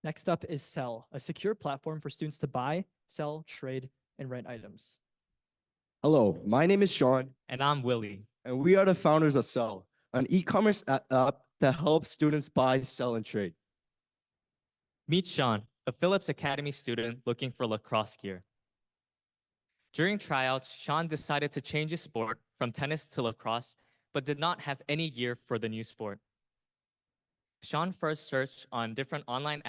Next up is SSELL, a secure platform for students to buy, sell, trade, and rent items. Hello, my name is Sean, And I'm Willy. and we are the founders of SSELL, an e-commerce app that helps students buy, sell, and trade. Meet Sean, a Phillips Academy student looking for lacrosse gear. During tryouts, Sean decided to change his sport from tennis to lacrosse, but did not have any gear for the new sport. Sean first searched on different online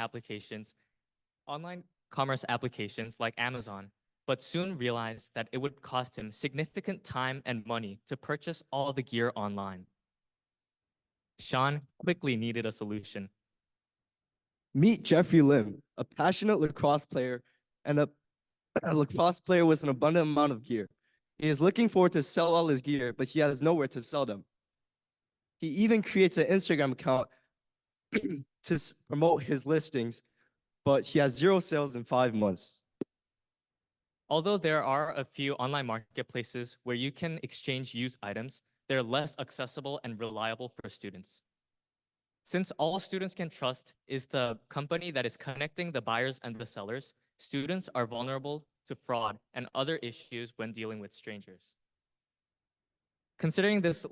commerce applications like Amazon, but soon realized that it would cost him significant time and money to purchase all the gear online. Sean quickly needed a solution. Meet Jeffrey Lim, a passionate lacrosse player and a lacrosse player with an abundant amount of gear. He is looking forward to sell all his gear, but he has nowhere to sell them. He even creates an Instagram account to promote his listings, but he has 0 sales in 5 months. Although there are a few online marketplaces where you can exchange used items, they're less accessible and reliable for students. Since all students can trust is the company that is connecting the buyers and the sellers, students are vulnerable to fraud and other issues when dealing with strangers. Considering this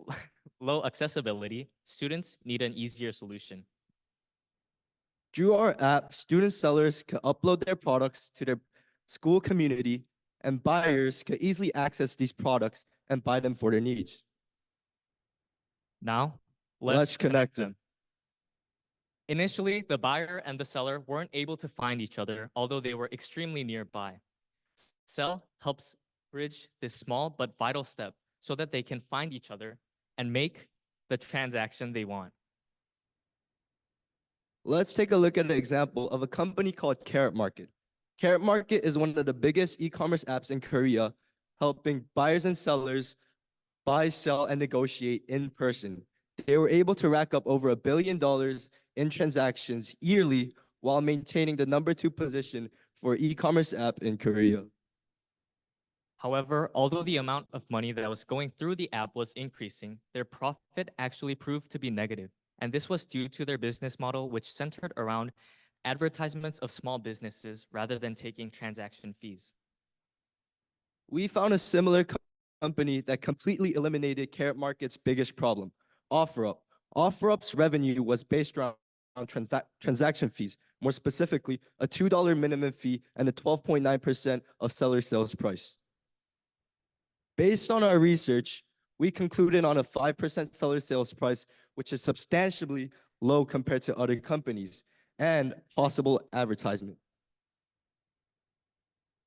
low accessibility, students need an easier solution. Through our app, student sellers can upload their products to their school community, and buyers can easily access these products and buy them for their needs. Now, Let's connect them. Initially, the buyer and the seller weren't able to find each other, although they were extremely nearby. SSELL helps bridge this small but vital step so that they can find each other and make the transaction they want. Let's take a look at an example of a company called Carrot Market. Carrot Market is one of the biggest e-commerce apps in Korea, helping buyers and sellers buy, sell, and negotiate in person. They were able to rack up over $1 billion in transactions yearly while maintaining the #2 position for e-commerce app in Korea. However, although the amount of money that was going through the app was increasing, their profit actually proved to be negative. And this was due to their business model, which centered around advertisements of small businesses rather than taking transaction fees. We found a similar company that completely eliminated Carrot Market's biggest problem, OfferUp. OfferUp's revenue was based around transaction fees, more specifically, a $2 minimum fee and a 12.9% of seller sales price. Based on our research, we concluded on a 5% seller sales price, which is substantially low compared to other companies, and possible advertisement.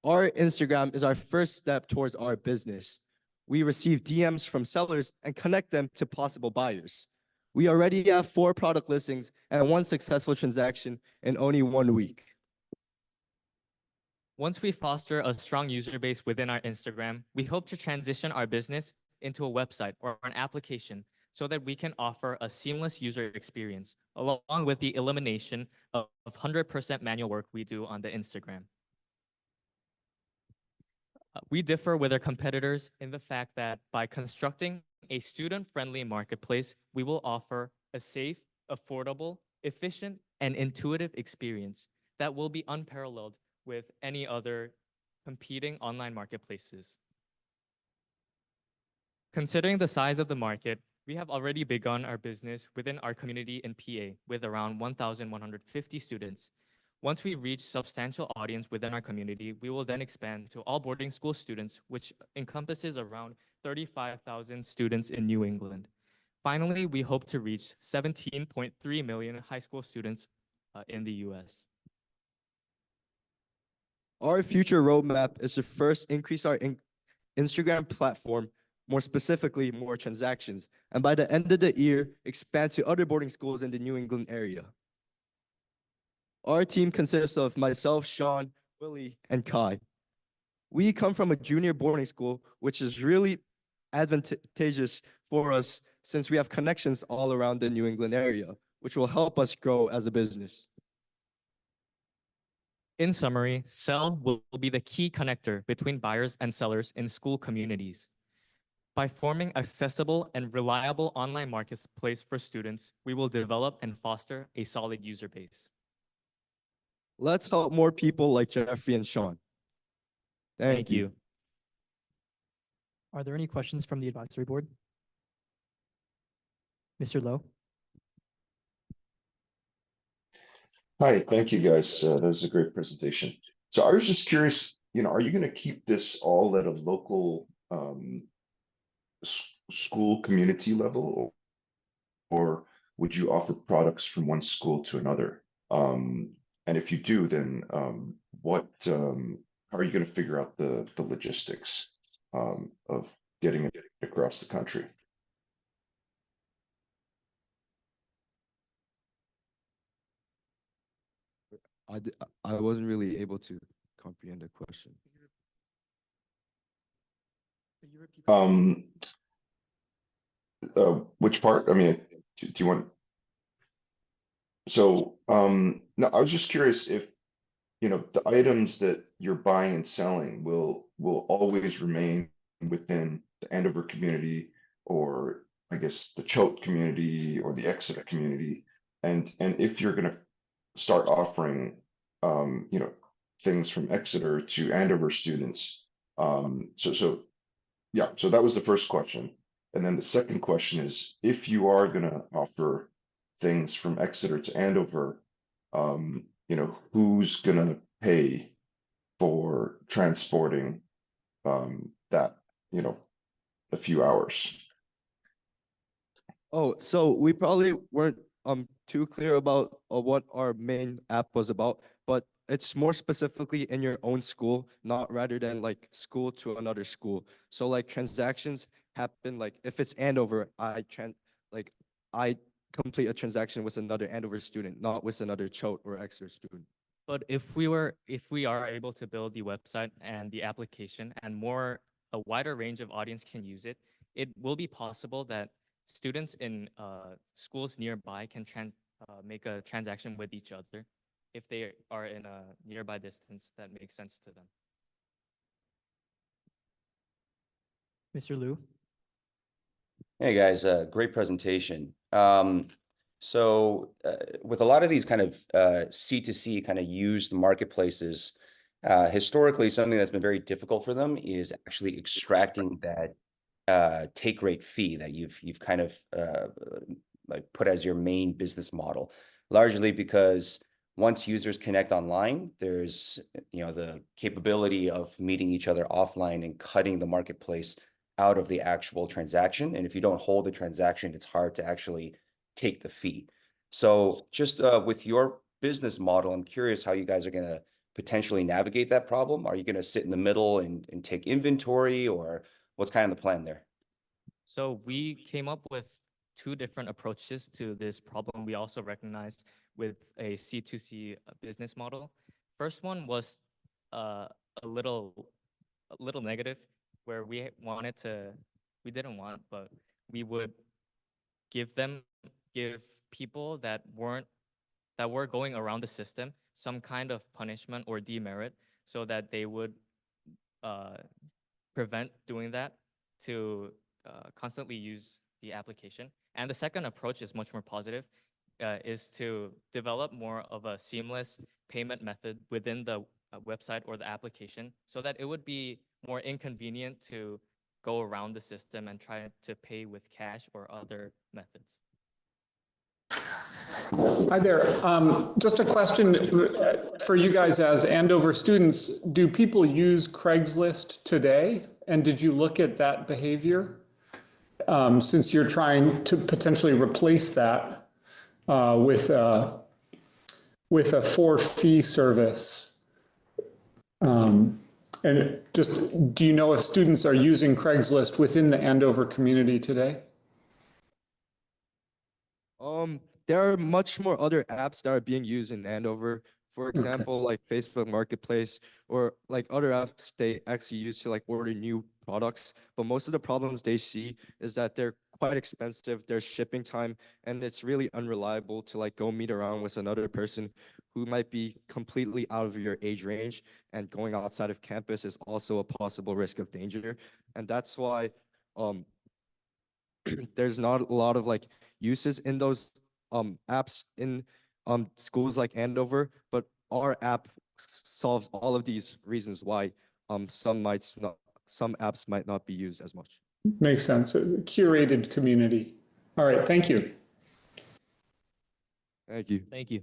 Our Instagram is our first step towards our business. We receive DMs from sellers and connect them to possible buyers. We already have 4 product listings and 1 successful transaction in only 1 week. Once we foster a strong user base within our Instagram, we hope to transition our business into a website or an application so that we can offer a seamless user experience, along with the elimination of 100% manual work we do on the Instagram. We differ with our competitors in the fact that by constructing a student-friendly marketplace, we will offer a safe, affordable, efficient, and intuitive experience that will be unparalleled with any other competing online marketplaces. Considering the size of the market, we have already begun our business within our community in PA with around 1,150 students. Once we reach substantial audience within our community, we will then expand to all boarding school students, which encompasses around 35,000 students in New England. Finally, we hope to reach 17.3 million high school students in the US. Our future roadmap is to first increase our Instagram platform, more specifically, more transactions, and by the end of the year, expand to other boarding schools in the New England area. Our team consists of myself, Sean, Willy, and Kai. We come from a junior boarding school, which is really advantageous for us since we have connections all around the New England area, which will help us grow as a business. In summary, SSELL will be the key connector between buyers and sellers in school communities. By forming accessible and reliable online marketplace for students, we will develop and foster a solid user base. Let's help more people like Jeffrey and Sean. Thank you. Are there any questions from the advisory board? Mr. Lowe? Hi, thank you guys. That was a great presentation. So I was just curious, are you going to keep this all at a local school community level, or would you offer products from one school to another? And if you do, then how are you going to figure out the logistics of getting it across the country? I wasn't really able to comprehend the question. Could you repeat that? Which part? I mean, do you want? So, no, I was just curious if, the items that you're buying and selling will always remain within the Andover community, or I guess the Choate community or the Exeter community, and if you're going to start offering, things from Exeter to Andover students. Yeah, so that was the first question. And then the second question is, if you are going to offer things from Exeter to Andover, who's going to pay for transporting that, a few hours? Oh, so we probably weren't too clear about what our main app was about, but it's more specifically in your own school, not rather than like school to another school. So like transactions happen, like if it's Andover, I complete a transaction with another Andover student, not with another Choate or Exeter student. But if we are able to build the website and the application and a wider range of audience can use it, it will be possible that students in schools nearby can make a transaction with each other if they are in a nearby distance that makes sense to them. Mr. Liu? Hey guys, great presentation. With a lot of these kind of C2C kind of used marketplaces, historically something that's been very difficult for them is actually extracting that take rate fee that you've kind of like put as your main business model, largely because once users connect online, there's the capability of meeting each other offline and cutting the marketplace out of the actual transaction. And if you don't hold the transaction, it's hard to actually take the fee. So just with your business model, I'm curious how you guys are going to potentially navigate that problem. Are you going to sit in the middle and take inventory, or what's kind of the plan there? So we came up with two different approaches to this problem we also recognized with a C2C business model. First one was a little negative, where we didn't want, but we would give people that were going around the system some kind of punishment or demerit, so that they would prevent doing that, to constantly use the application. And the second approach is much more positive, is to develop more of a seamless payment method within the website or the application, so that it would be more inconvenient to go around the system and try to pay with cash or other methods. Hi there. Just a question for you guys as Andover students. Do people use Craigslist today? And did you look at that behavior? Since you're trying to potentially replace that with a for-fee service. And just, do you know if students are using Craigslist within the Andover community today? There are much more other apps that are being used in Andover. For example, like Facebook Marketplace, or like other apps they actually use to like order new products. But most of the problems they see is that they're quite expensive, there's shipping time, and it's really unreliable to like go meet around with another person who might be completely out of your age range, and going outside of campus is also a possible risk of danger. And that's why there's not a lot of like uses in those apps in schools like Andover. But our app solves all of these reasons why some apps might not be used as much. Makes sense. A curated community. All right, thank you. Thank you. Thank you.